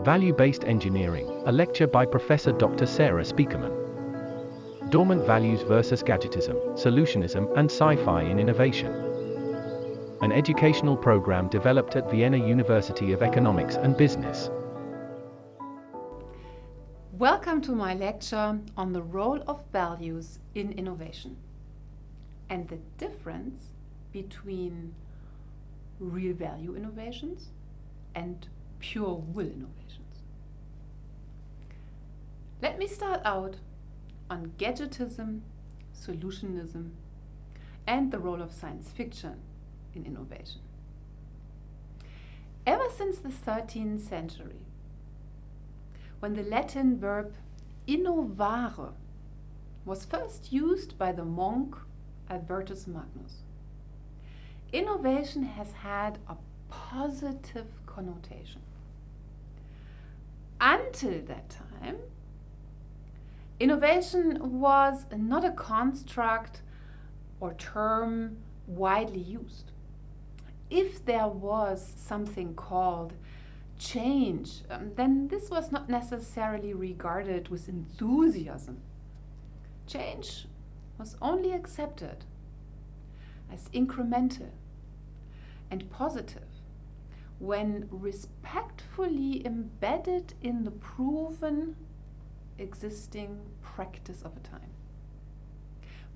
Value-Based Engineering, a lecture by Professor Dr. Sarah Spiekerman. Dormant Values versus Gadgetism, Solutionism, and Sci-Fi in Innovation. An educational program developed at Vienna University of Economics and Business. Welcome to my lecture on the role of values in innovation and the difference between real value innovations and pure will innovations. Let me start out on gadgetism, solutionism, and the role of science fiction in innovation. Ever since the 13th century, when the Latin verb innovare was first used by the monk Albertus Magnus, innovation has had a positive connotation. Until that time, innovation was not a construct or term widely used. If there was something called change, then this was not necessarily regarded with enthusiasm. Change was only accepted as incremental and positive when respectfully embedded in the proven existing practice of a time.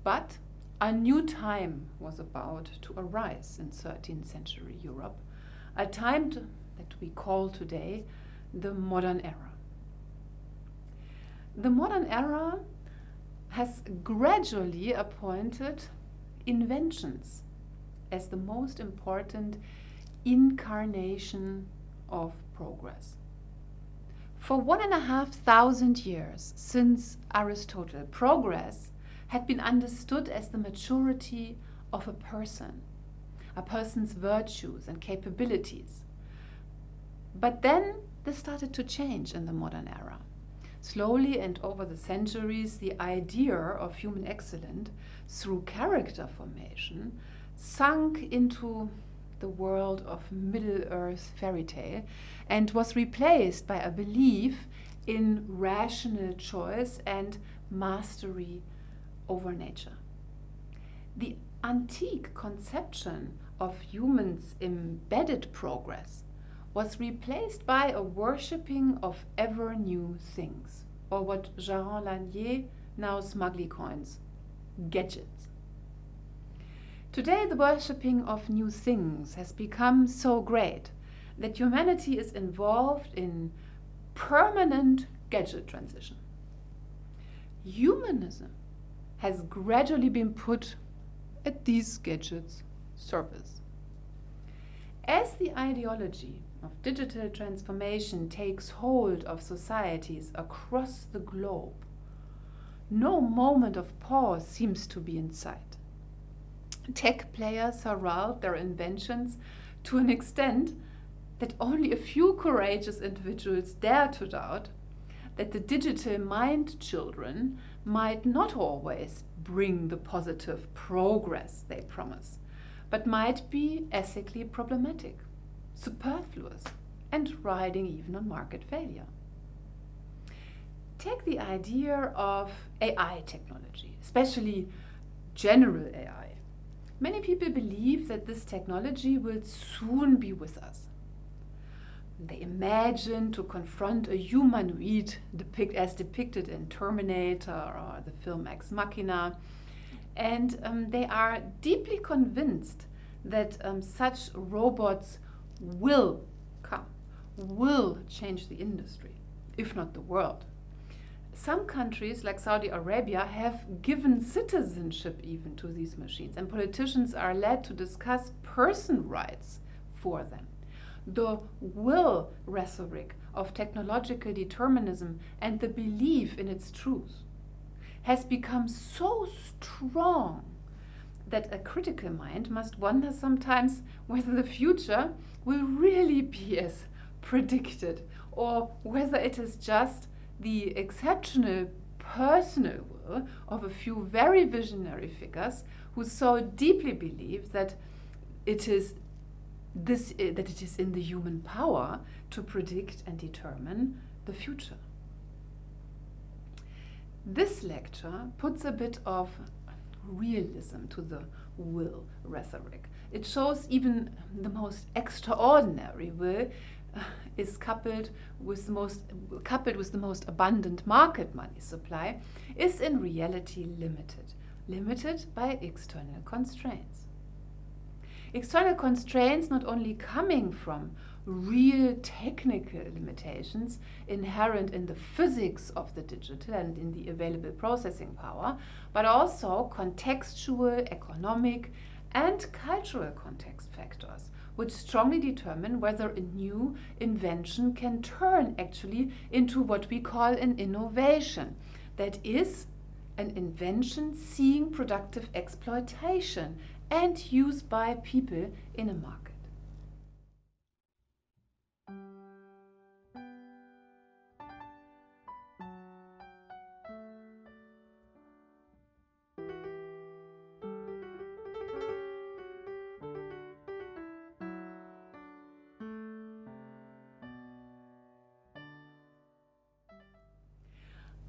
But a new time was about to arise in 13th century Europe, a time that we call today the modern era. The modern era has gradually appointed inventions as the most important incarnation of progress. For 1,500 years since Aristotle, progress had been understood as the maturity of a person's virtues and capabilities. But then this started to change in the modern era. Slowly and over the centuries, the idea of human excellence through character formation sunk into the world of Middle-earth fairy tale and was replaced by a belief in rational choice and mastery over nature. The antique conception of humans' embedded progress was replaced by a worshipping of ever new things, or what Jaron Lanier now smugly coins gadgets. Today, the worshipping of new things has become so great that humanity is involved in permanent gadget transition. Humanism has gradually been put at these gadgets' service. As the ideology of digital transformation takes hold of societies across the globe, no moment of pause seems to be in sight. Tech players herald their inventions to an extent that only a few courageous individuals dare to doubt that the digital mind children might not always bring the positive progress they promise, but might be ethically problematic, superfluous, and riding even on market failure. Take the idea of AI technology, especially general AI. Many people believe that this technology will soon be with us. They imagine to confront a humanoid as depicted in Terminator or the film Ex Machina, and they are deeply convinced that such robots will come, will change the industry, if not the world. Some countries, like Saudi Arabia, have given citizenship even to these machines, and politicians are led to discuss person rights for them. The will rhetoric of technological determinism and the belief in its truth has become so strong that a critical mind must wonder sometimes whether the future will really be as predicted, or whether it is just the exceptional personal will of a few very visionary figures who so deeply believe that it is that it is in the human power to predict and determine the future. This lecture puts a bit of realism to the will rhetoric. It shows even the most extraordinary will is coupled with the most abundant market money supply is in reality limited by external constraints. External constraints not only coming from real technical limitations inherent in the physics of the digital and in the available processing power, but also contextual, economic, and cultural context factors, which strongly determine whether a new invention can turn actually into what we call an innovation. That is, an invention seeing productive exploitation and use by people in a market.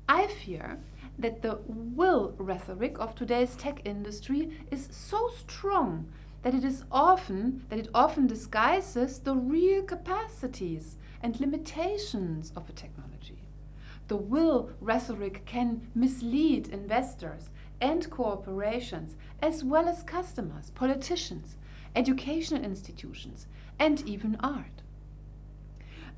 I fear that the will rhetoric of today's tech industry is so strong that it often disguises the real capacities and limitations of a technology. The will rhetoric can mislead investors and corporations, as well as customers, politicians, educational institutions, and even art.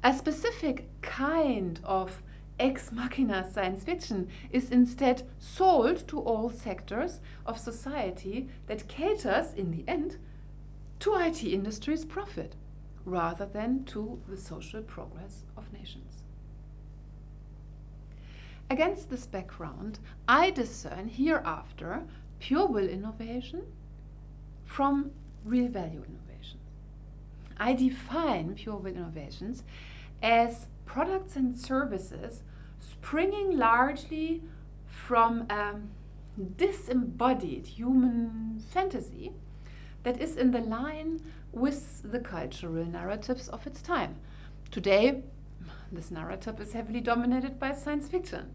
A specific kind of ex machina science fiction is instead sold to all sectors of society that caters, in the end, to IT industry's profit, rather than to the social progress of nations. Against this background, I discern hereafter pure will innovation from real value innovation. I define pure will innovations as products and services springing largely from a disembodied human fantasy that is in the line with the cultural narratives of its time. Today, this narrative is heavily dominated by science fiction.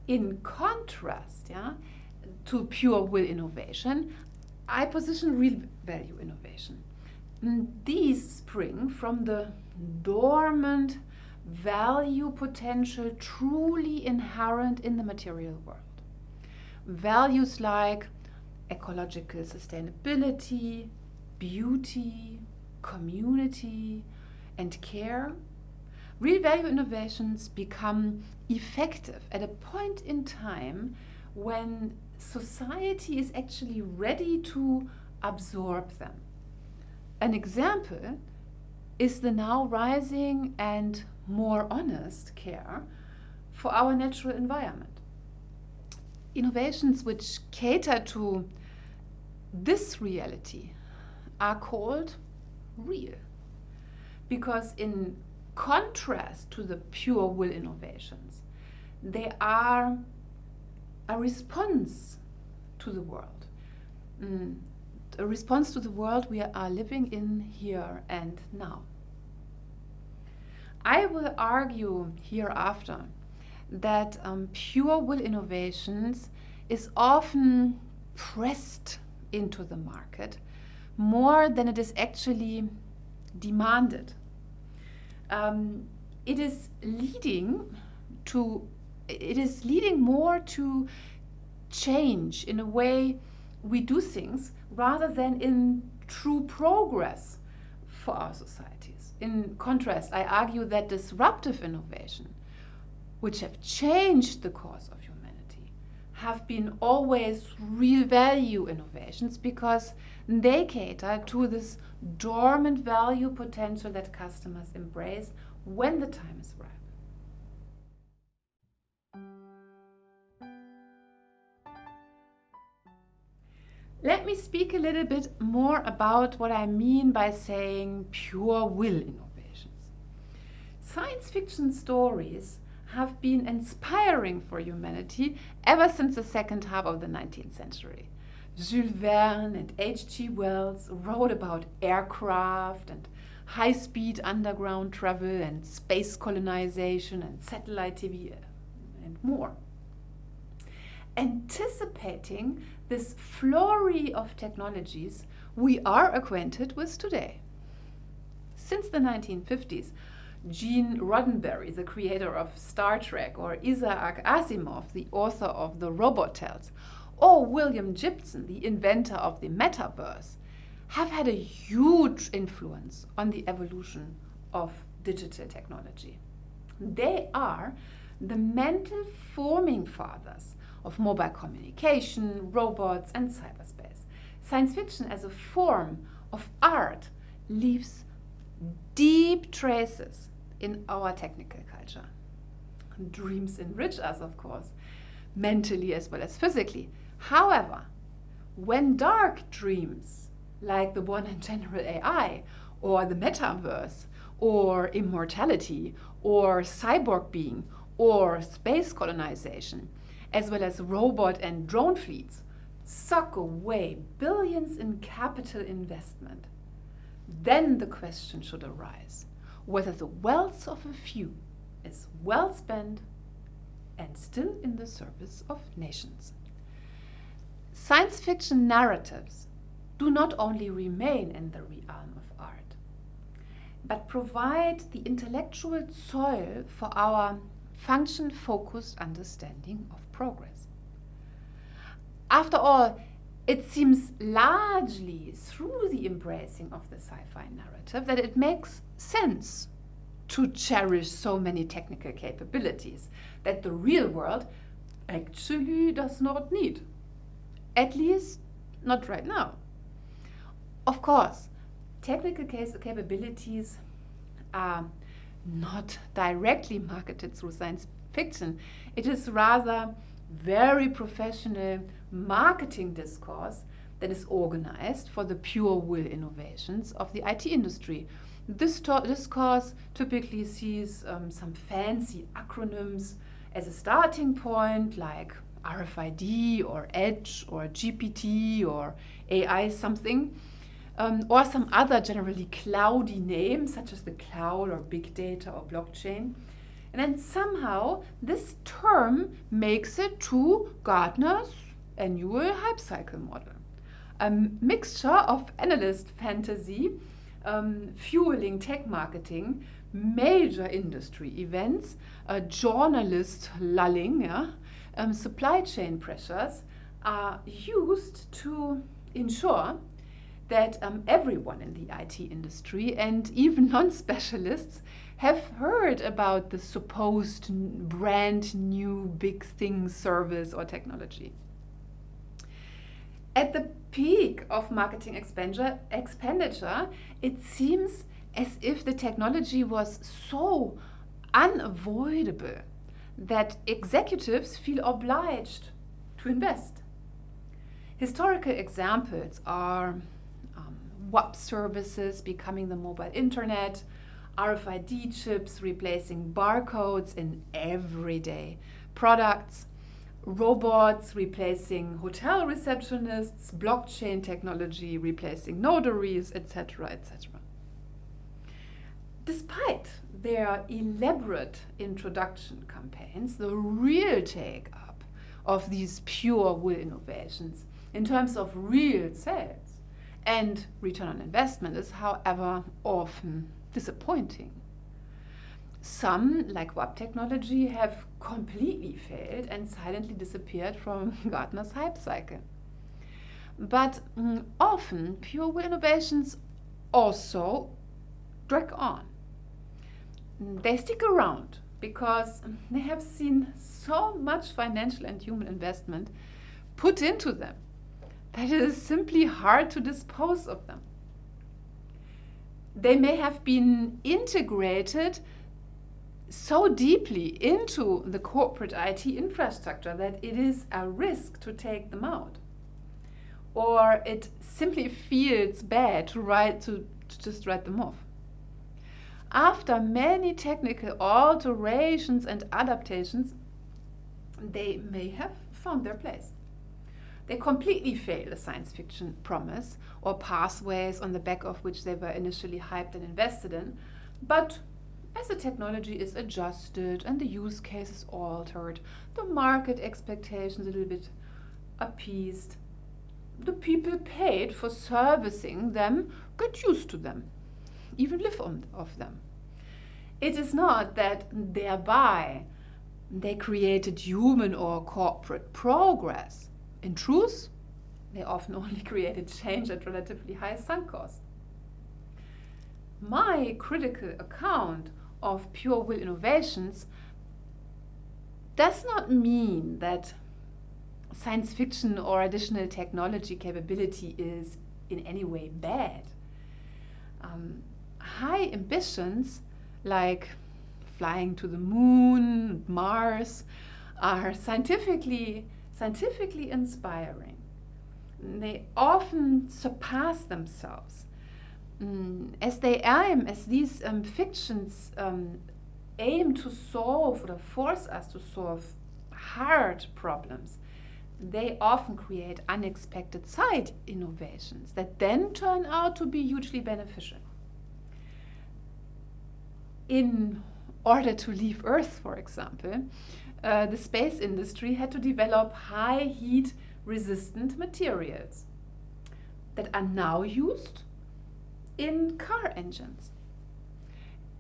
In contrast, to pure will innovation, I position real value innovation. These spring from the dormant value potential truly inherent in the material world. Values like ecological sustainability, beauty, community, and care. Real value innovations become effective at a point in time when society is actually ready to absorb them. An example is the now rising and more honest care for our natural environment. Innovations which cater to this reality are called real, because in contrast to the pure will innovations, they are a response to the world. A response to the world we are living in here and now. I will argue hereafter that pure will innovations is often pressed into the market more than it is actually demanded. It is leading more to change in a way we do things rather than in true progress for our societies. In contrast, I argue that disruptive innovation, which have changed the course of humanity, have been always real value innovations because they cater to this dormant value potential that customers embrace when the time is ripe. Let me speak a little bit more about what I mean by saying pure will innovations. Science fiction stories have been inspiring for humanity ever since the second half of the 19th century. Jules Verne and H.G. Wells wrote about aircraft and high-speed underground travel and space colonization and satellite TV and more. Anticipating this flurry of technologies we are acquainted with today. Since the 1950s, Gene Roddenberry, the creator of Star Trek, or Isaac Asimov, the author of The Robot Tales, or William Gibson, the inventor of the metaverse, have had a huge influence on the evolution of digital technology. They are the mental forming fathers of mobile communication, robots, and cyberspace. Science fiction as a form of art leaves deep traces in our technical culture. Dreams enrich us, of course, mentally as well as physically. However, when dark dreams, like the one in general AI, or the metaverse, or immortality, or cyborg being, or space colonization, as well as robot and drone fleets, suck away billions in capital investment, then the question should arise whether the wealth of a few is well spent and still in the service of nations. Science fiction narratives do not only remain in the realm of art, but provide the intellectual soil for our function-focused understanding of progress. After all, it seems largely through the embracing of the sci-fi narrative that it makes sense to cherish so many technical capabilities that the real world actually does not need. At least not right now. Of course, technical capabilities are not directly marketed through science fiction. It is rather very professional marketing discourse that is organized for the pure will innovations of the IT industry. This discourse typically sees some fancy acronyms as a starting point, like RFID or Edge or GPT or AI something, or some other generally cloudy name such as the cloud or big data or blockchain. And then somehow this term makes it to Gartner's annual hype cycle model. A mixture of analyst fantasy, fueling tech marketing, major industry events, journalist lulling, supply chain pressures are used to ensure that everyone in the IT industry and even non-specialists have heard about the supposed brand new big thing service or technology. At the peak of marketing expenditure, it seems as if the technology was so unavoidable that executives feel obliged to invest. Historical examples are web services becoming the mobile internet, RFID chips replacing barcodes in everyday products, robots replacing hotel receptionists, blockchain technology replacing notaries, etc., etc. Despite their elaborate introduction campaigns, the real take-up of these pure will innovations in terms of real sales and return on investment is, however, often disappointing. Some, like web technology, have completely failed and silently disappeared from Gartner's hype cycle. But often, pure will innovations also drag on. They stick around because they have seen so much financial and human investment put into them that it is simply hard to dispose of them. They may have been integrated so deeply into the corporate IT infrastructure that it is a risk to take them out. Or it simply feels bad to just write them off. After many technical alterations and adaptations, they may have found their place. they completely fail a science fiction promise or pathways on the back of which they were initially hyped and invested in. But as the technology is adjusted and the use case is altered, the market expectations a little bit appeased, the people paid for servicing them get used to them, even live off them. It is not that thereby they created human or corporate progress. In truth, they often only created change at relatively high sunk cost. My critical account of pure will innovations does not mean that science fiction or additional technology capability is in any way bad. High ambitions like flying to the moon, Mars, are scientifically inspiring. They often surpass themselves. As these fictions aim to solve or force us to solve hard problems, they often create unexpected side innovations that then turn out to be hugely beneficial. In order to leave Earth, for example, the space industry had to develop high heat resistant materials that are now used in car engines.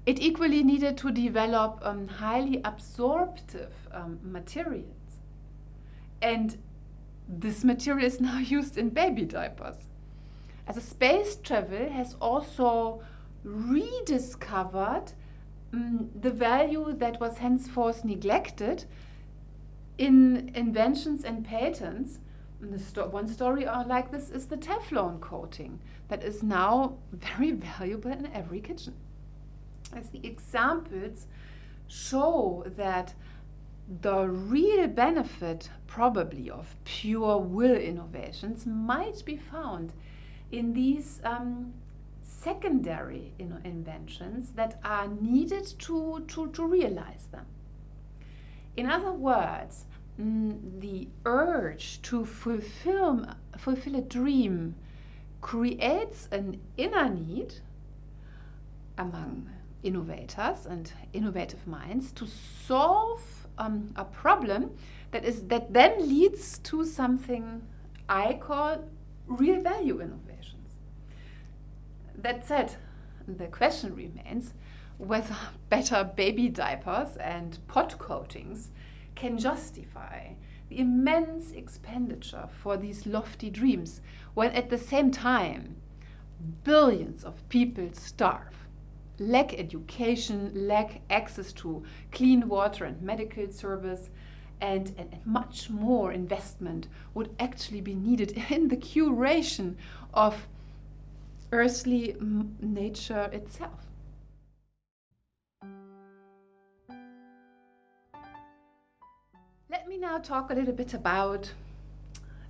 It equally needed to develop highly absorptive materials. And this material is now used in baby diapers. As a space travel has also rediscovered the value that was henceforth neglected in inventions and patents. One story like this is the Teflon coating that is now very valuable in every kitchen. As the examples show that the real benefit probably of pure will innovations might be found in these secondary inventions that are needed to realize them. In other words, the urge to fulfill a dream creates an inner need among innovators and innovative minds to solve a problem that then leads to something I call real value innovations. That said, the question remains whether better baby diapers and pot coatings can justify the immense expenditure for these lofty dreams when at the same time billions of people starve, lack education, lack access to clean water and medical service, and much more investment would actually be needed in the curation of earthly nature itself. Let me now talk a little bit about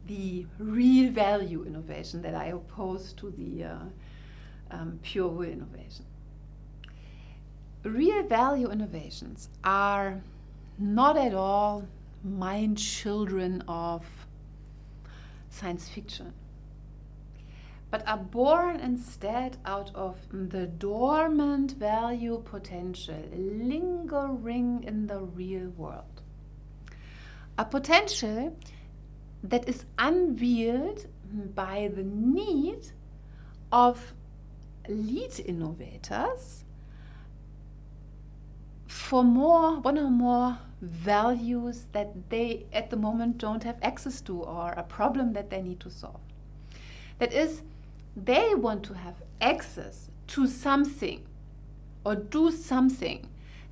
the real value innovation that I oppose to the pure will innovation. Real value innovations are not at all mind children of science fiction, but are born instead out of the dormant value potential lingering in the real world. A potential that is unveiled by the need of lead innovators for one or more values that they at the moment don't have access to, or a problem that they need to solve. That is, they want to have access to something or do something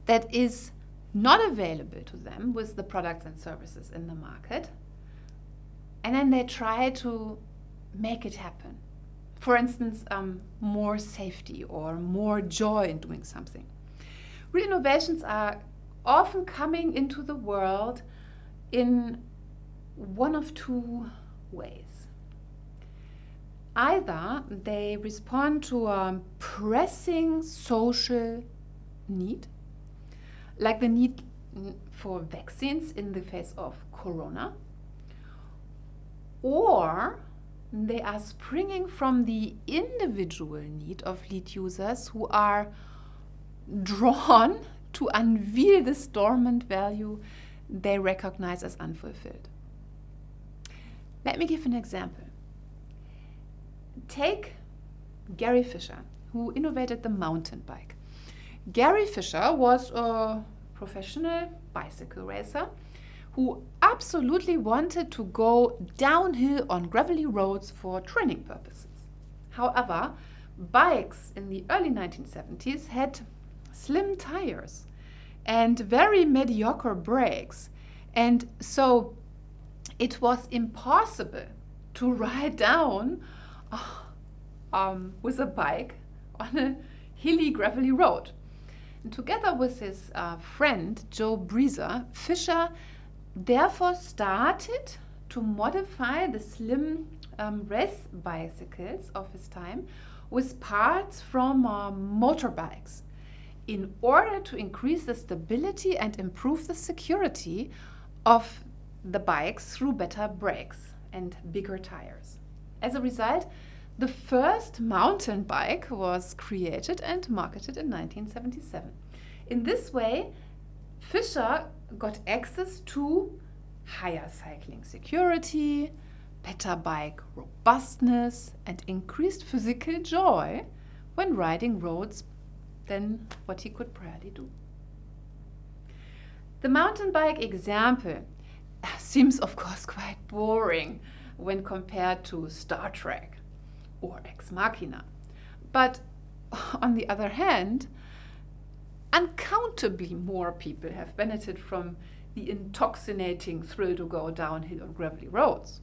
that is not available to them with the products and services in the market, and then they try to make it happen. For instance, more safety or more joy in doing something. Real innovations are often coming into the world in one of two ways. Either they respond to a pressing social need, like the need for vaccines in the face of corona, or they are springing from the individual need of lead users who are drawn to unveil this dormant value they recognize as unfulfilled. Let me give an example. Take Gary Fisher, who innovated the mountain bike. Gary Fisher was a professional bicycle racer who absolutely wanted to go downhill on gravelly roads for training purposes. However, bikes in the early 1970s had slim tires and very mediocre brakes, and so it was impossible to ride down with a bike on a hilly, gravelly road. And together with his friend Joe Breezer, Fisher therefore started to modify the slim race bicycles of his time with parts from motorbikes in order to increase the stability and improve the security of the bikes through better brakes and bigger tires. As a result, the first mountain bike was created and marketed in 1977. In this way, Fisher got access to higher cycling security, better bike robustness, and increased physical joy when riding roads than what he could priorly do. The mountain bike example seems, of course, quite boring when compared to Star Trek or Ex Machina. But on the other hand, uncountably more people have benefited from the intoxicating thrill to go downhill on gravelly roads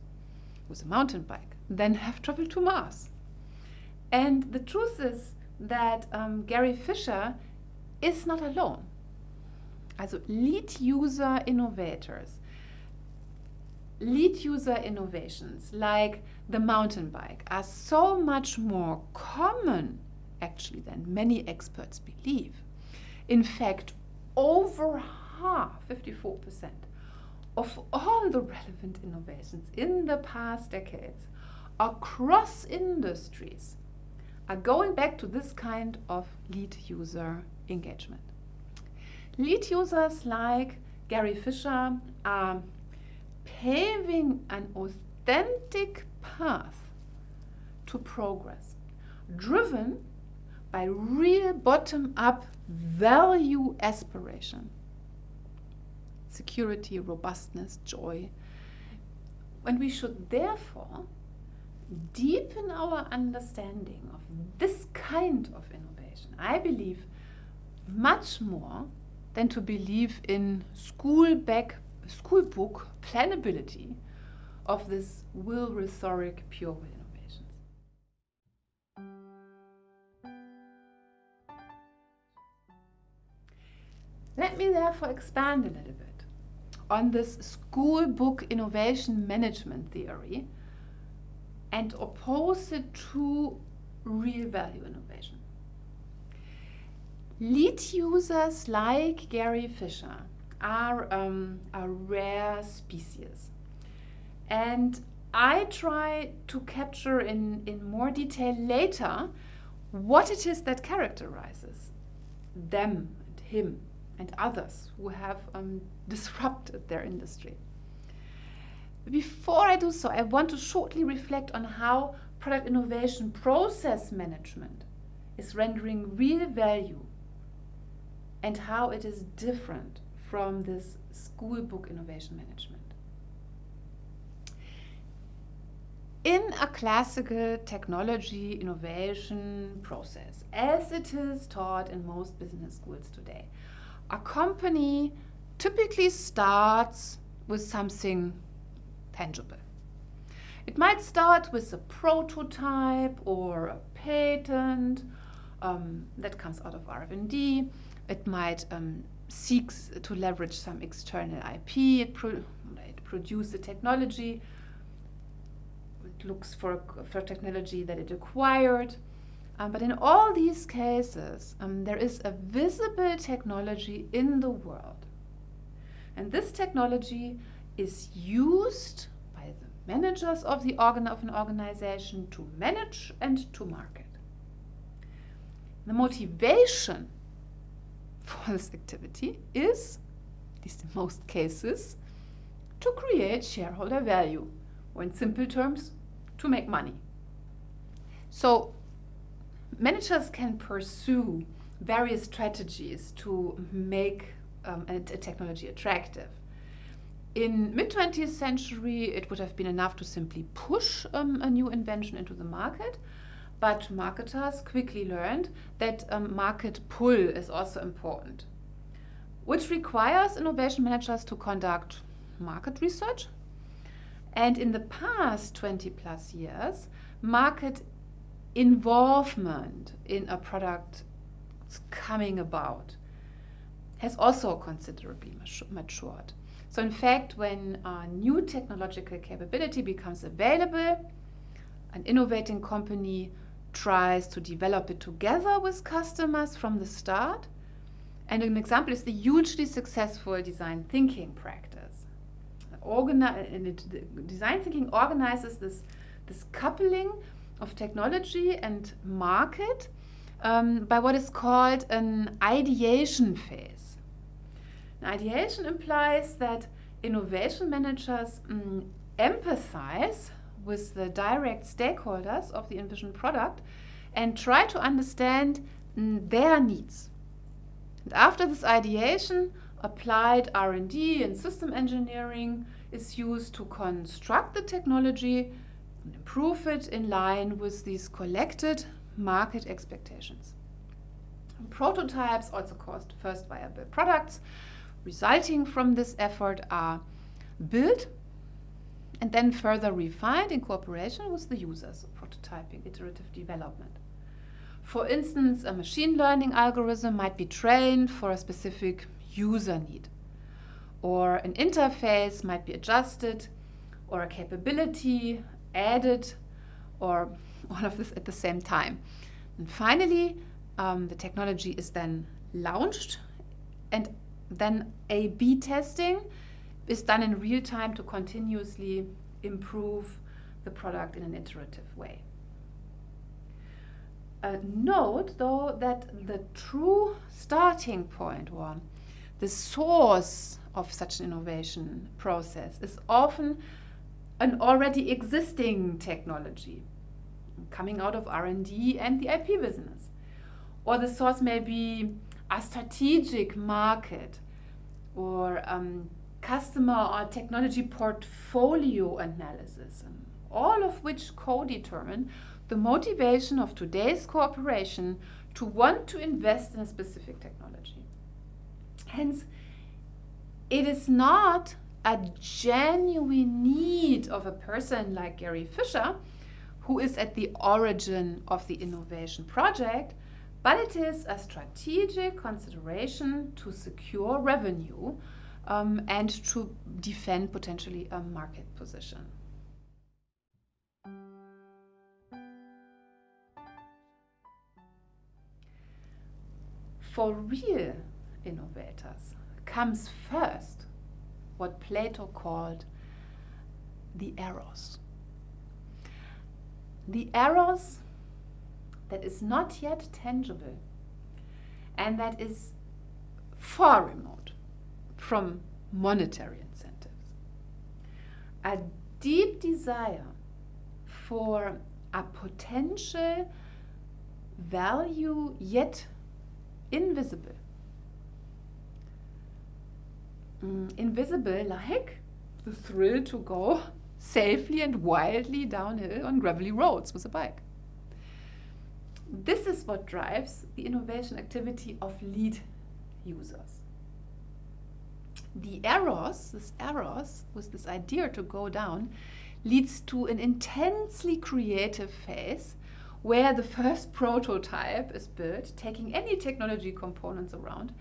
with a mountain bike than have traveled to Mars. And the truth is that Gary Fisher is not alone. Also lead user innovations like the mountain bike are so much more common actually than many experts believe. In fact, over half, 54%, of all the relevant innovations in the past decades across industries are going back to this kind of lead user engagement. Lead users like Gary Fisher are paving an authentic path to progress, driven by real bottom-up value aspiration, security, robustness, joy. And we should therefore deepen our understanding of this kind of innovation, I believe, much more than to believe in school book planability of this will rhetoric pure will innovations. Let me therefore expand a little bit on this school book innovation management theory and oppose it to real value innovation. Lead users like Gary Fisher are a rare species, and I try to capture in more detail later what it is that characterizes them and him and others who have disrupted their industry. Before I do so, I want to shortly reflect on how product innovation process management is rendering real value and how it is different from this school book innovation management. In a classical technology innovation process, as it is taught in most business schools today, a company typically starts with something tangible. It might start with a prototype or a patent that comes out of R&D. It might seek to leverage some external IP. It produces the technology. It looks for technology that it acquired. But in all these cases, there is a visible technology in the world. And this technology is used by the managers of an organization to manage and to market. The motivation for this activity is, at least in most cases, to create shareholder value, or in simple terms, to make money. So managers can pursue various strategies to make a technology attractive. In mid-20th century, it would have been enough to simply push a new invention into the market, but marketers quickly learned that market pull is also important, which requires innovation managers to conduct market research. And in the past 20 plus years, market involvement in a product coming about has also considerably matured. So in fact, when a new technological capability becomes available, an innovating company tries to develop it together with customers from the start. And an example is the hugely successful design thinking practice. Design thinking organizes this coupling of technology and market by what is called an ideation phase. An ideation implies that innovation managers empathize with the direct stakeholders of the envisioned product and try to understand their needs. And after this ideation, applied R&D and system engineering is used to construct the technology and improve it in line with these collected market expectations. And prototypes, also called first viable products, resulting from this effort are built and then further refined in cooperation with the users, prototyping, iterative development. For instance, a machine learning algorithm might be trained for a specific user need, or an interface might be adjusted, or a capability added, or all of this at the same time. And finally, the technology is then launched, and then A/B testing is done in real time to continuously improve the product in an iterative way. Note, though, that the true starting point, or the source of such an innovation process, is often an already existing technology coming out of R&D and the IP business. Or the source may be a strategic market, or customer or technology portfolio analysis, all of which co-determine the motivation of today's cooperation to want to invest in a specific technology. Hence, it is not a genuine need of a person like Gary Fisher, who is at the origin of the innovation project, but it is a strategic consideration to secure revenue and to defend potentially a market position. For real innovators comes first what Plato called the eros. The eros that is not yet tangible and that is far remote from monetary incentives. A deep desire for a potential value yet invisible. Invisible like the thrill to go safely and wildly downhill on gravelly roads with a bike. This is what drives the innovation activity of lead users. The eros, with this idea to go down, leads to an intensely creative phase where the first prototype is built, taking any technology components around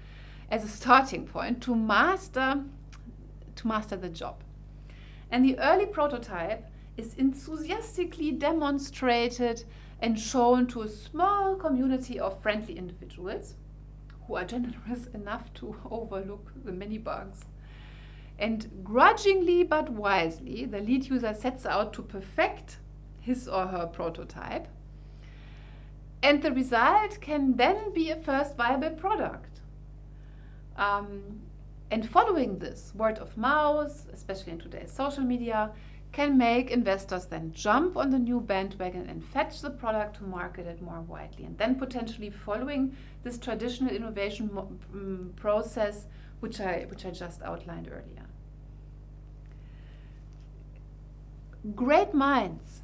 as a starting point to master the job. And the early prototype is enthusiastically demonstrated and shown to a small community of friendly individuals who are generous enough to overlook the many bugs. And grudgingly but wisely, the lead user sets out to perfect his or her prototype. And the result can then be a first viable product. And following this, word of mouth, especially in today's social media, can make investors then jump on the new bandwagon and fetch the product to market it more widely. And then potentially following this traditional innovation process, which I just outlined earlier. Great minds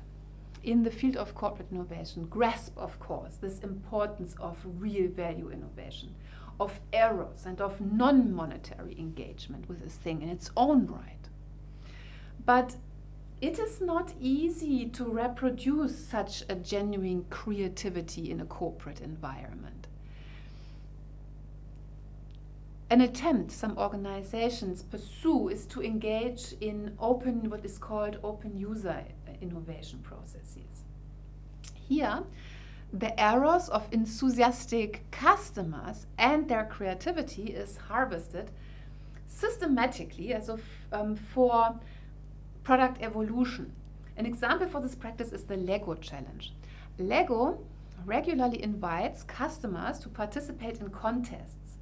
in the field of corporate innovation grasp, of course, this importance of real value innovation, of eros and of non-monetary engagement with this thing in its own right. But it is not easy to reproduce such a genuine creativity in a corporate environment. An attempt some organizations pursue is to engage in what is called open user innovation processes. Here, the errors of enthusiastic customers and their creativity is harvested systematically for product evolution. An example for this practice is the Lego challenge. Lego regularly invites customers to participate in contests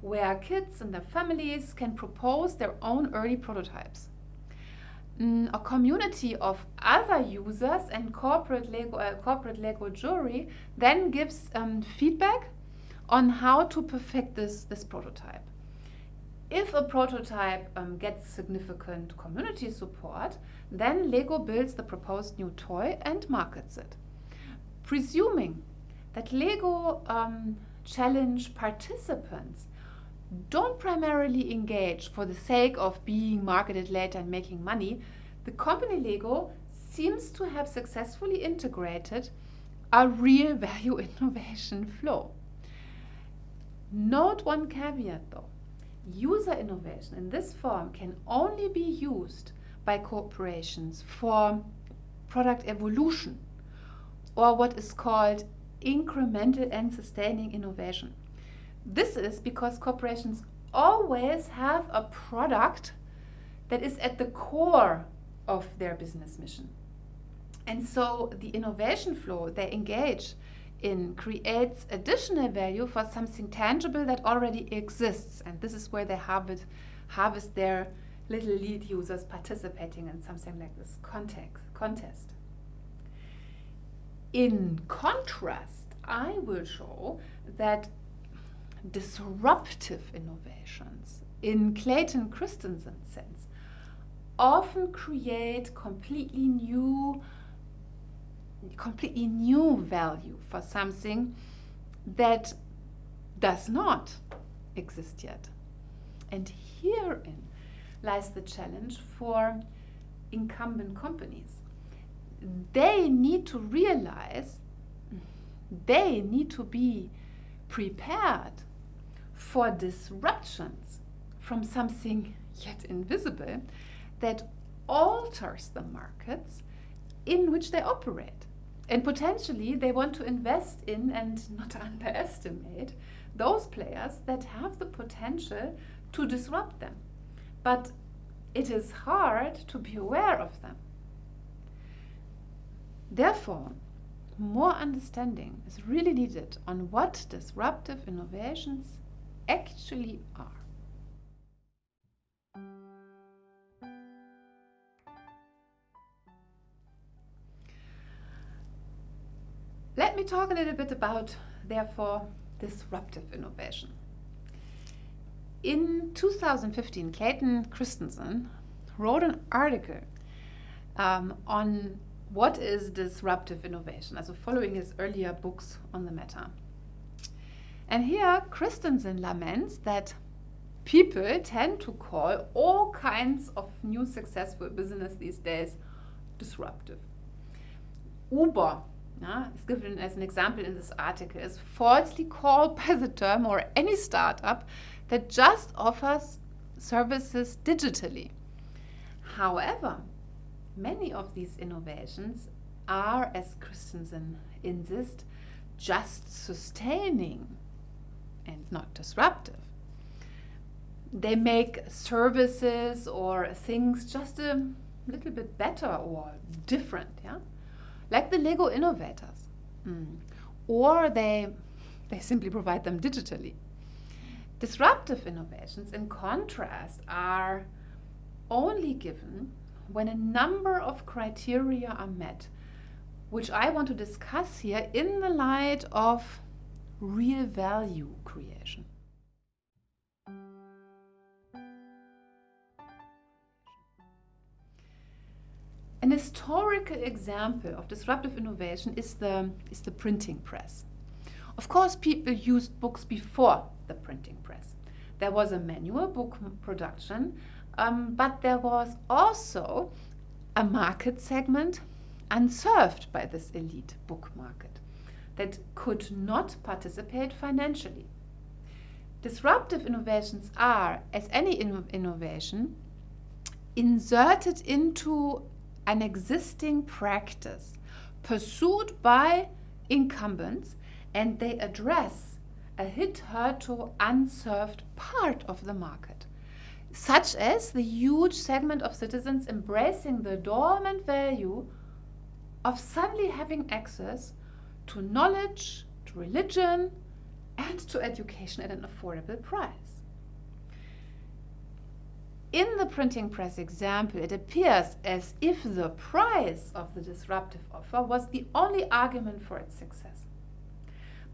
where kids and their families can propose their own early prototypes. A community of other users and corporate Lego jury then gives feedback on how to perfect this prototype. If a prototype gets significant community support, then Lego builds the proposed new toy and markets it. Presuming that Lego challenge participants don't primarily engage for the sake of being marketed later and making money, the company Lego seems to have successfully integrated a real value innovation flow. Note one caveat though. User innovation in this form can only be used by corporations for product evolution, or what is called incremental and sustaining innovation. This is because corporations always have a product that is at the core of their business mission. And so the innovation flow they engage in creates additional value for something tangible that already exists. And this is where they harvest their little lead users participating in something like this contest. In contrast, I will show that disruptive innovations, in Clayton Christensen's sense, often create completely new value for something that does not exist yet. And herein lies the challenge for incumbent companies. They need to realize, they need to be prepared for disruptions from something yet invisible that alters the markets in which they operate. And potentially they want to invest in and not underestimate those players that have the potential to disrupt them. But it is hard to be aware of them. Therefore, more understanding is really needed on what disruptive innovations actually are. Let me talk a little bit about, therefore, disruptive innovation. In 2015, Clayton Christensen wrote an article on what is disruptive innovation, also following his earlier books on the matter. And here Christensen laments that people tend to call all kinds of new successful business these days disruptive. Uber is given as an example in this article, is falsely called by the term, or any startup that just offers services digitally. However, many of these innovations are, as Christensen insists, just sustaining and not disruptive. they make services or things just a little bit better or different, yeah? Like the Lego innovators. Or they simply provide them digitally. Disruptive innovations, in contrast, are only given when a number of criteria are met, which I want to discuss here in the light of real value creation. An historical example of disruptive innovation is the printing press. Of course, people used books before the printing press. There was a manual book production, but there was also a market segment unserved by this elite book market that could not participate financially. Disruptive innovations are, as any innovation, inserted into an existing practice pursued by incumbents, and they address a hitherto unserved part of the market, such as the huge segment of citizens embracing the dormant value of suddenly having access to knowledge, to religion, and to education at an affordable price. In the printing press example, it appears as if the price of the disruptive offer was the only argument for its success.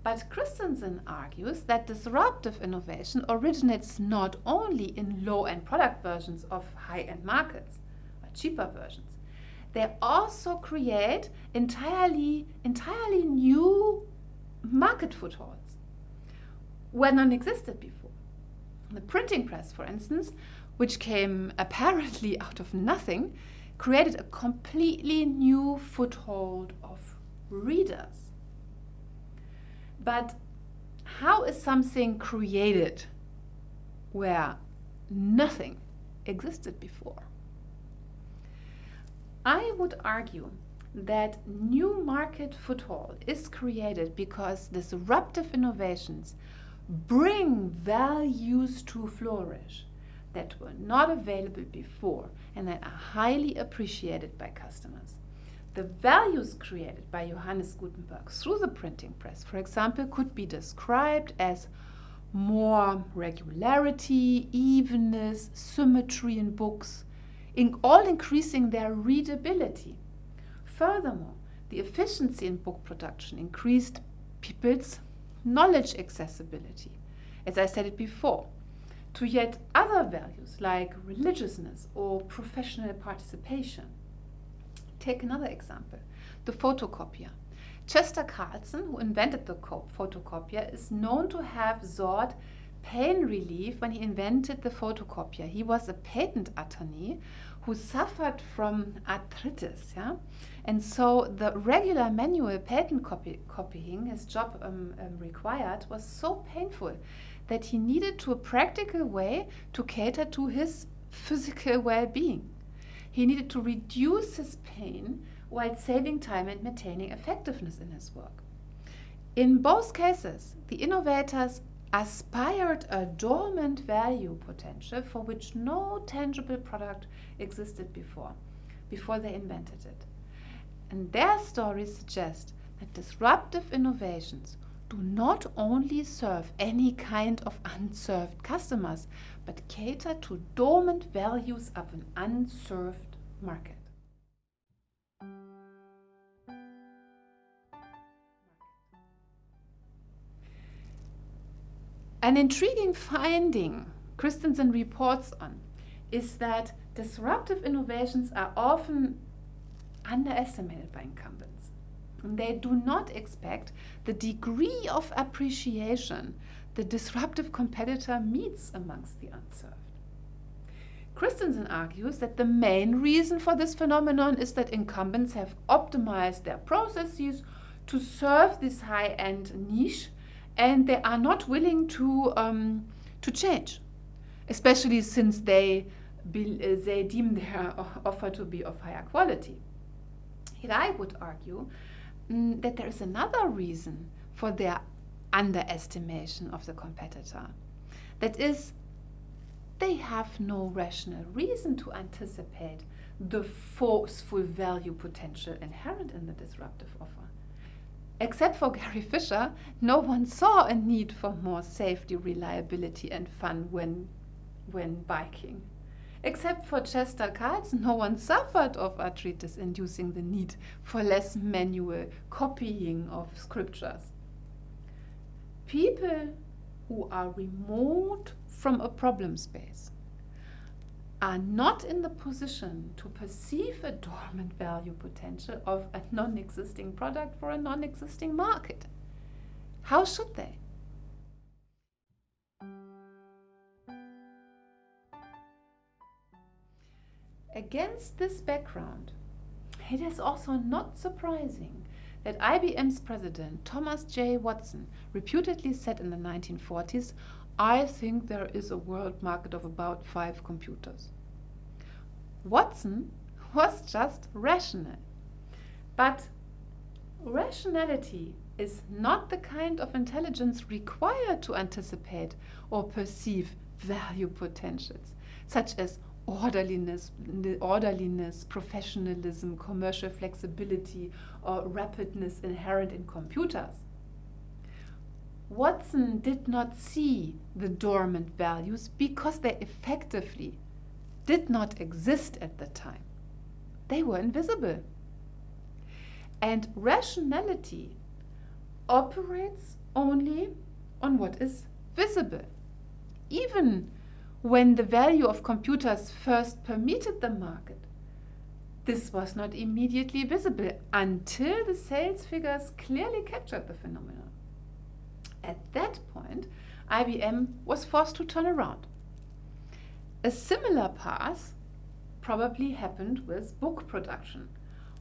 But Christensen argues that disruptive innovation originates not only in low-end product versions of high-end markets, or cheaper versions. They also create entirely new market footholds where none existed before. The printing press, for instance, which came apparently out of nothing, created a completely new foothold of readers. But how is something created where nothing existed before? I would argue that new market foothold is created because disruptive innovations bring values to flourish that were not available before and that are highly appreciated by customers. The values created by Johannes Gutenberg through the printing press, for example, could be described as more regularity, evenness, symmetry in books, all increasing their readability. Furthermore, the efficiency in book production increased people's knowledge accessibility, as I said it before, to yet other values like religiousness or professional participation. Take another example, the photocopier. Chester Carlson, who invented the photocopier, is known to have sought pain relief when he invented the photocopier. He was a patent attorney who suffered from arthritis, yeah? And so the regular manual patent copying his job required was so painful that he needed to a practical way to cater to his physical well-being. He needed to reduce his pain while saving time and maintaining effectiveness in his work. In both cases, the innovators aspired a dormant value potential for which no tangible product existed before they invented it. And their stories suggest that disruptive innovations do not only serve any kind of unserved customers, but cater to dormant values of an unserved market. An intriguing finding Christensen reports on is that disruptive innovations are often underestimated by incumbents. They do not expect the degree of appreciation the disruptive competitor meets amongst the unserved. Christensen argues that the main reason for this phenomenon is that incumbents have optimized their processes to serve this high-end niche, and they are not willing to change, especially since they deem their offer to be of higher quality. Yet I would argue that there is another reason for their underestimation of the competitor. That is they have no rational reason to anticipate the forceful value potential inherent in the disruptive offer. Except for Gary Fisher, no one saw a need for more safety, reliability, and fun when biking. Except for Chester Carlson, no one suffered of arthritis inducing the need for less manual copying of scriptures. People who are remote from a problem space are not in the position to perceive a dormant value potential of a non-existing product for a non-existing market. How should they? Against this background, it is also not surprising that IBM's president, Thomas J. Watson, reputedly said in the 1940s, "I think there is a world market of about 5 computers." Watson was just rational. But rationality is not the kind of intelligence required to anticipate or perceive value potentials, such as orderliness, professionalism, commercial flexibility, or rapidness inherent in computers. Watson did not see the dormant values because they effectively did not exist at the time. They were invisible. And rationality operates only on what is visible. Even when the value of computers first permeated the market, this was not immediately visible until the sales figures clearly captured the phenomenon. At that point, IBM was forced to turn around. A similar path probably happened with book production.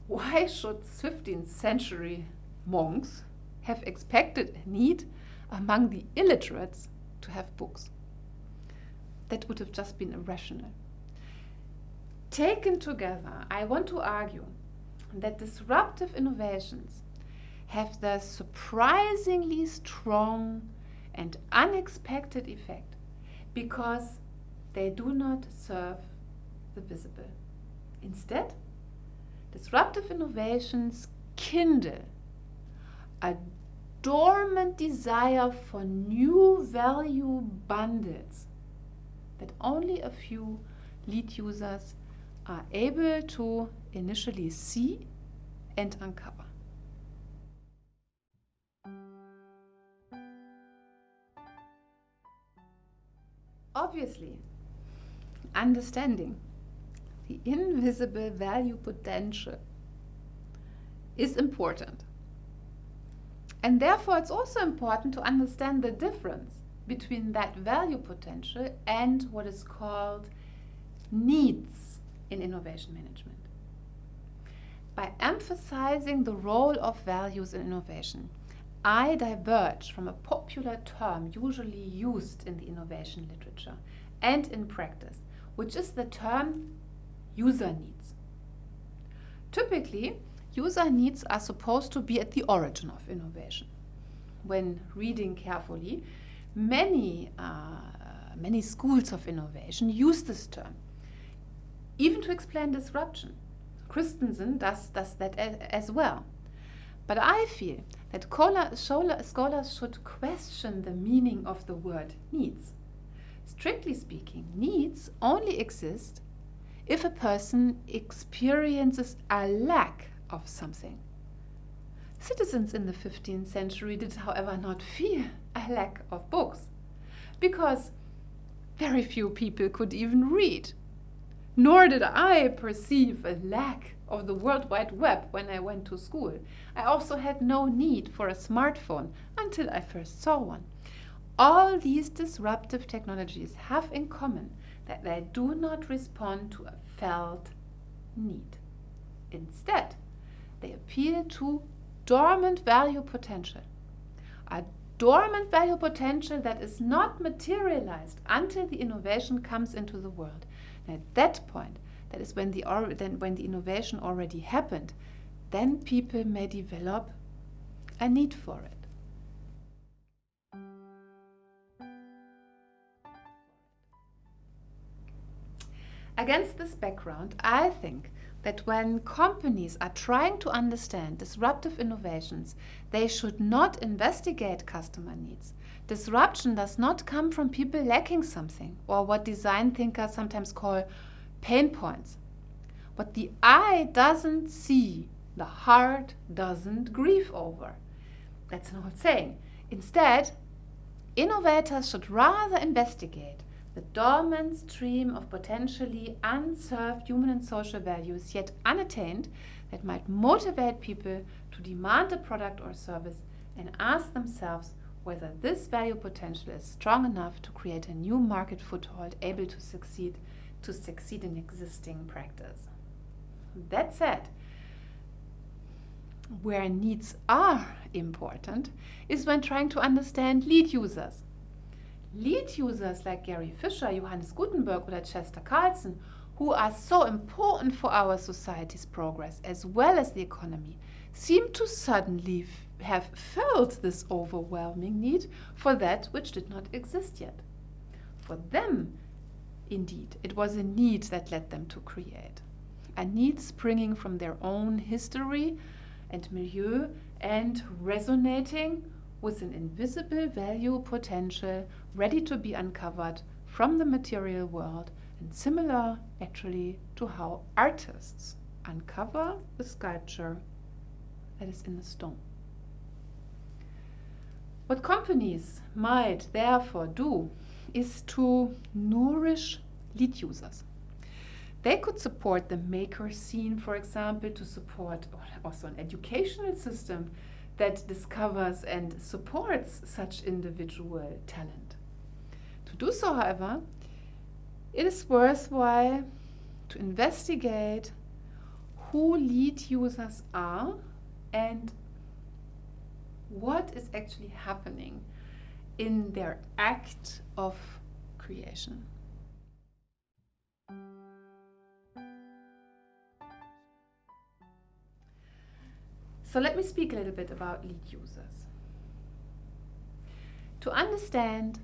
Why should 15th century monks have expected a need among the illiterates to have books? That would have just been irrational. Taken together, I want to argue that disruptive innovations have the surprisingly strong and unexpected effect because they do not serve the visible. Instead, disruptive innovations kindle a dormant desire for new value bundles that only a few lead users are able to initially see and uncover. Obviously, understanding the invisible value potential is important. And therefore, it's also important to understand the difference between that value potential and what is called needs in innovation management. By emphasizing the role of values in innovation, I diverge from a popular term usually used in the innovation literature and in practice, which is the term user needs. Typically, user needs are supposed to be at the origin of innovation. When reading carefully, many schools of innovation use this term, even to explain disruption. Christensen does that as well. But I feel that scholars should question the meaning of the word needs. Strictly speaking, needs only exist if a person experiences a lack of something. Citizens in the 15th century did, however, not feel a lack of books, because very few people could even read. Nor did I perceive a lack of the World Wide Web when I went to school. I also had no need for a smartphone until I first saw one. All these disruptive technologies have in common that they do not respond to a felt need. Instead, they appeal to dormant value potential. A dormant value potential that is not materialized until the innovation comes into the world. And at that point, that is when the innovation already happened, then people may develop a need for it. Against this background, I think that when companies are trying to understand disruptive innovations, they should not investigate customer needs. Disruption does not come from people lacking something, or what design thinkers sometimes call pain points. What the eye doesn't see, the heart doesn't grieve over. That's an old saying. Instead, innovators should rather investigate the dormant stream of potentially unserved human and social values yet unattained that might motivate people to demand a product or service and ask themselves whether this value potential is strong enough to create a new market foothold able to succeed in existing practice. That said, where needs are important is when trying to understand lead users. Lead users like Gary Fisher, Johannes Gutenberg or Chester Carlson, who are so important for our society's progress as well as the economy, seem to suddenly have felt this overwhelming need for that which did not exist yet. For them, indeed, it was a need that led them to create. A need springing from their own history and milieu and resonating with an invisible value potential ready to be uncovered from the material world, and similar actually to how artists uncover the sculpture that is in the stone. What companies might therefore do is to nourish lead users. They could support the maker scene, for example, to support also an educational system that discovers and supports such individual talent. To do so, however, it is worthwhile to investigate who lead users are and what is actually happening in their act of creation. So let me speak a little bit about lead users. To understand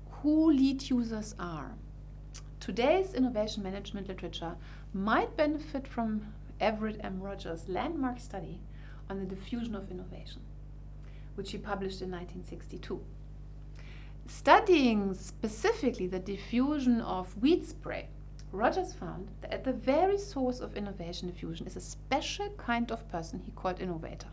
who lead users are, today's innovation management literature might benefit from Everett M. Rogers' landmark study on the diffusion of innovation, which he published in 1962. Studying specifically the diffusion of weed spray, Rogers found that at the very source of innovation diffusion is a special kind of person he called innovator.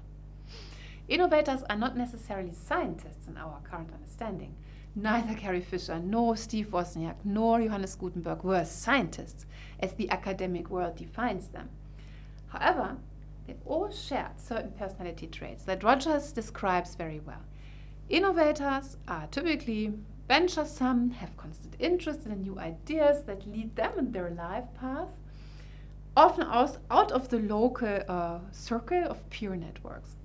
Innovators are not necessarily scientists in our current understanding. Neither Gary Fisher, nor Steve Wozniak, nor Johannes Gutenberg were scientists, as the academic world defines them. However, they all shared certain personality traits that Rogers describes very well. Innovators are typically venturesome, have constant interest in new ideas that lead them in their life path, often out of the local circle of peer networks.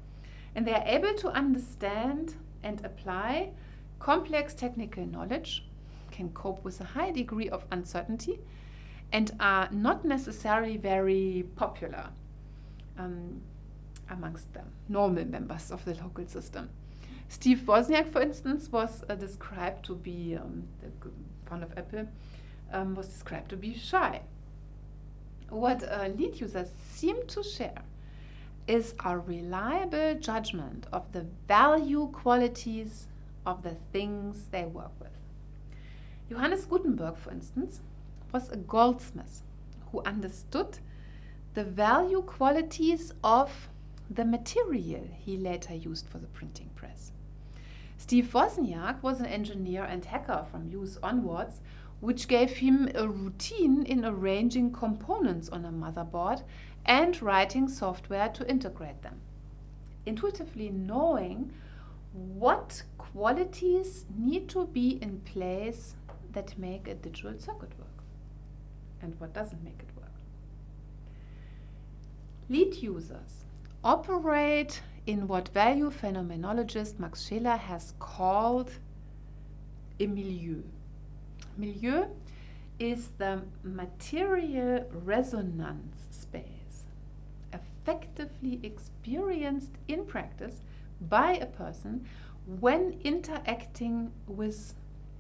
And they are able to understand and apply complex technical knowledge, can cope with a high degree of uncertainty, and are not necessarily very popular amongst the normal members of the local system. Steve Wozniak, for instance, was described to be, the founder of Apple, was described to be shy. What lead users seem to share is a reliable judgment of the value qualities of the things they work with. Johannes Gutenberg, for instance, was a goldsmith who understood the value qualities of the material he later used for the printing press. Steve Wozniak was an engineer and hacker from youth onwards, which gave him a routine in arranging components on a motherboard and writing software to integrate them, intuitively knowing what qualities need to be in place that make a digital circuit work and what doesn't make it work. Lead users operate in what value phenomenologist Max Scheler has called a milieu. Milieu is the material resonance space, effectively experienced in practice by a person when interacting with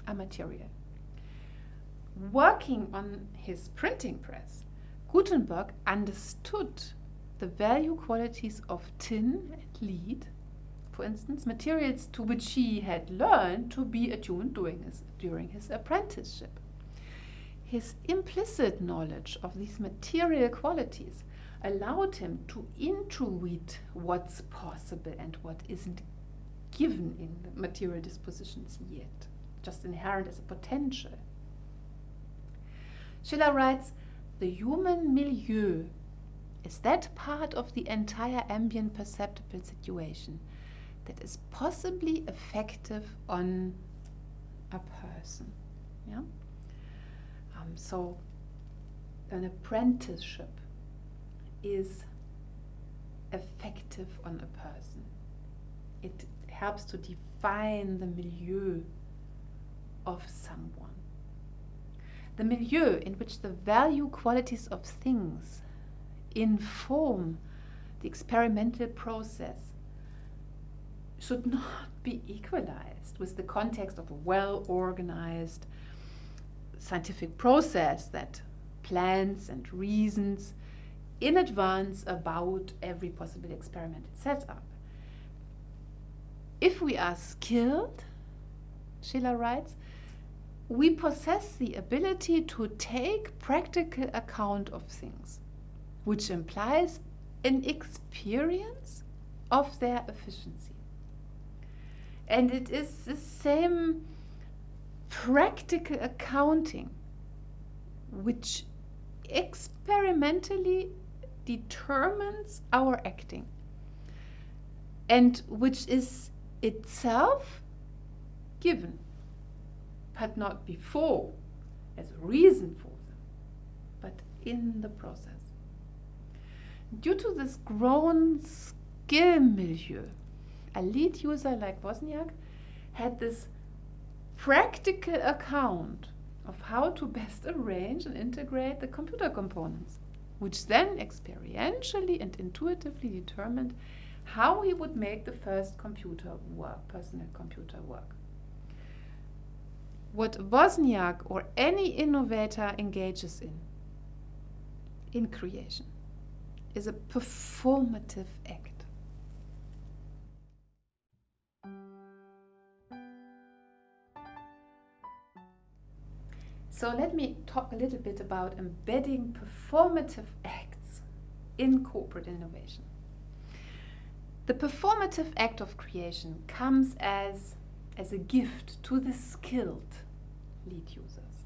a material. working on his printing press, Gutenberg understood the value qualities of tin and lead, for instance, materials to which he had learned to be attuned during his apprenticeship. His implicit knowledge of these material qualities allowed him to intuit what's possible and what isn't given in the material dispositions yet, just inherent as a potential. Schiller writes, the human milieu is that part of the entire ambient perceptible situation that is possibly effective on a person. Yeah? So an apprenticeship is effective on a person. It helps to define the milieu of someone. The milieu in which the value qualities of things inform the experimental process should not be equalized with the context of a well-organized scientific process that plans and reasons in advance about every possible experimental setup. If we are skilled, Schiller writes, we possess the ability to take practical account of things, which implies an experience of their efficiency. And it is the same practical accounting which experimentally determines our acting and which is itself given, but not before as a reason for them, but in the process. Due to this grown skill milieu, a lead user like Wozniak had this practical account of how to best arrange and integrate the computer components, which then experientially and intuitively determined how he would make the first computer work, personal computer work. What Wozniak or any innovator engages in creation, is a performative act. So let me talk a little bit about embedding performative acts in corporate innovation. The performative act of creation comes as a gift to the skilled lead users.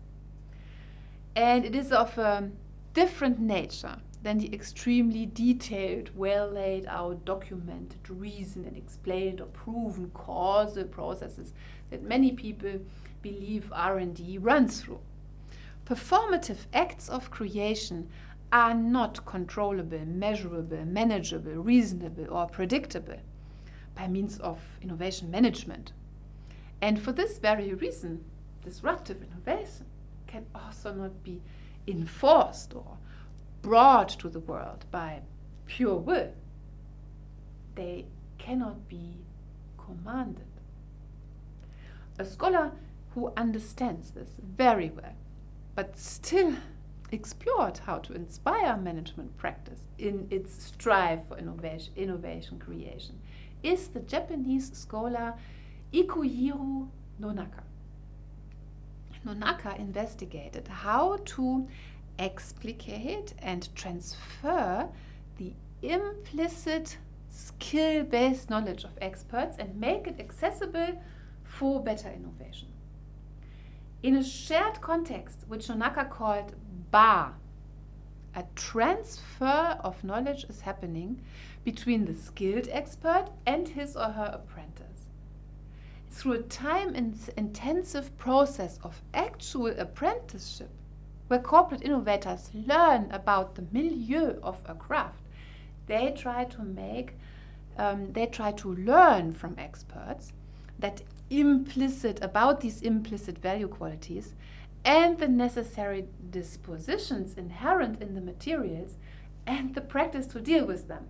And it is of a different nature than the extremely detailed, well laid out, documented, reasoned and explained or proven causal processes that many people believe R&D runs through. Performative acts of creation are not controllable, measurable, manageable, reasonable or predictable by means of innovation management. And for this very reason, disruptive innovation can also not be enforced or brought to the world by pure will. They cannot be commanded. A scholar who understands this very well, but still explored how to inspire management practice in its strive for innovation creation, is the Japanese scholar Ikujiro Nonaka. Nonaka investigated how to explicate and transfer the implicit skill-based knowledge of experts and make it accessible for better innovation. In a shared context, which Nonaka called BA, a transfer of knowledge is happening between the skilled expert and his or her apprentice. Through a time-intensive process of actual apprenticeship, where corporate innovators learn about the milieu of a craft, they try to learn from experts that about these implicit value qualities and the necessary dispositions inherent in the materials and the practice to deal with them.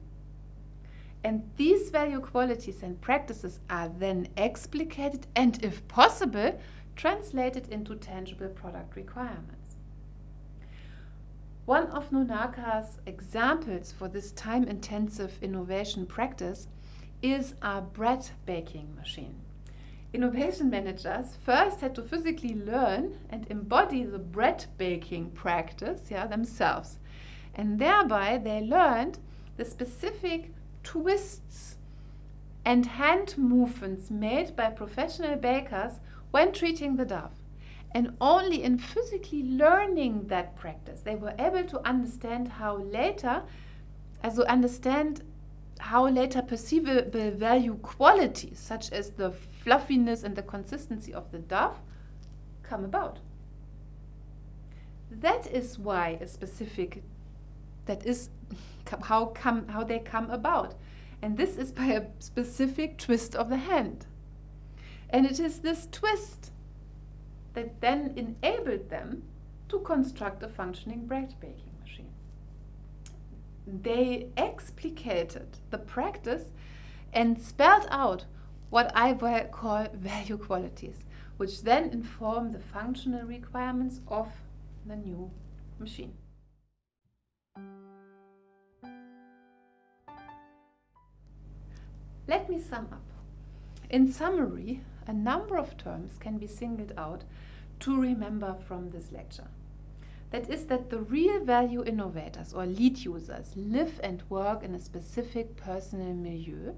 And these value qualities and practices are then explicated and, if possible, translated into tangible product requirements. One of Nonaka's examples for this time-intensive innovation practice is a bread baking machine. Innovation managers first had to physically learn and embody the bread baking practice themselves. And thereby they learned the specific twists and hand movements made by professional bakers when treating the dough. And only in physically learning that practice, they were able to understand how later perceivable value qualities, such as the fluffiness and the consistency of the dough, come about. That is why how they come about. And this is by a specific twist of the hand. And it is this twist that then enabled them to construct a functioning bread baking machine. They explicated the practice and spelled out what I will call value qualities, which then inform the functional requirements of the new machine. Let me sum up. In summary, a number of terms can be singled out to remember from this lecture. That is that the real value innovators or lead users live and work in a specific personal milieu,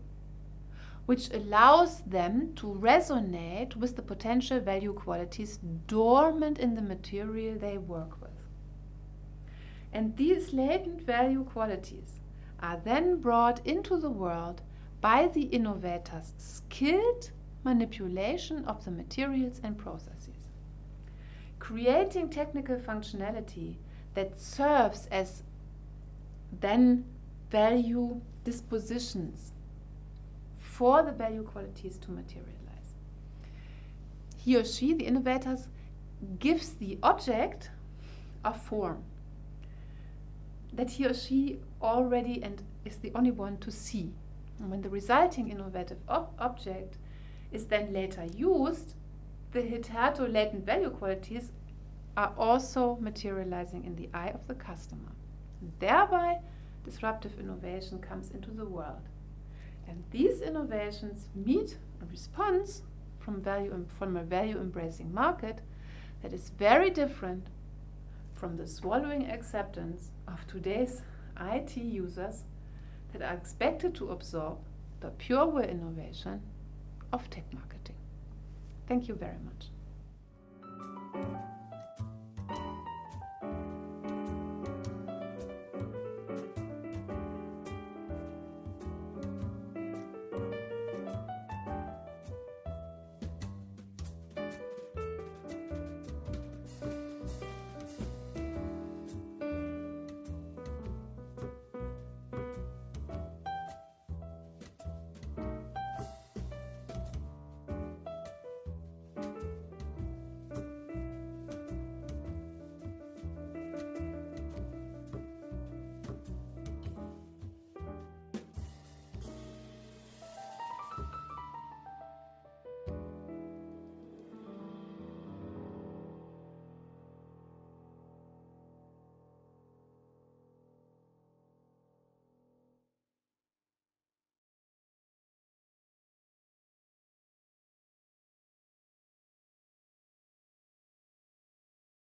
which allows them to resonate with the potential value qualities dormant in the material they work with. And these latent value qualities are then brought into the world by the innovator's skilled manipulation of the materials and processes, creating technical functionality that serves as then value dispositions for the value qualities to materialize. He or she, the innovator, gives the object a form that he or she already and is the only one to see. And when the resulting innovative object is then later used, the hitherto latent value qualities are also materializing in the eye of the customer. And thereby, disruptive innovation comes into the world. And these innovations meet a response from a value-embracing market that is very different from the swallowing acceptance of today's IT users that are expected to absorb the pure innovation of tech marketing. Thank you very much.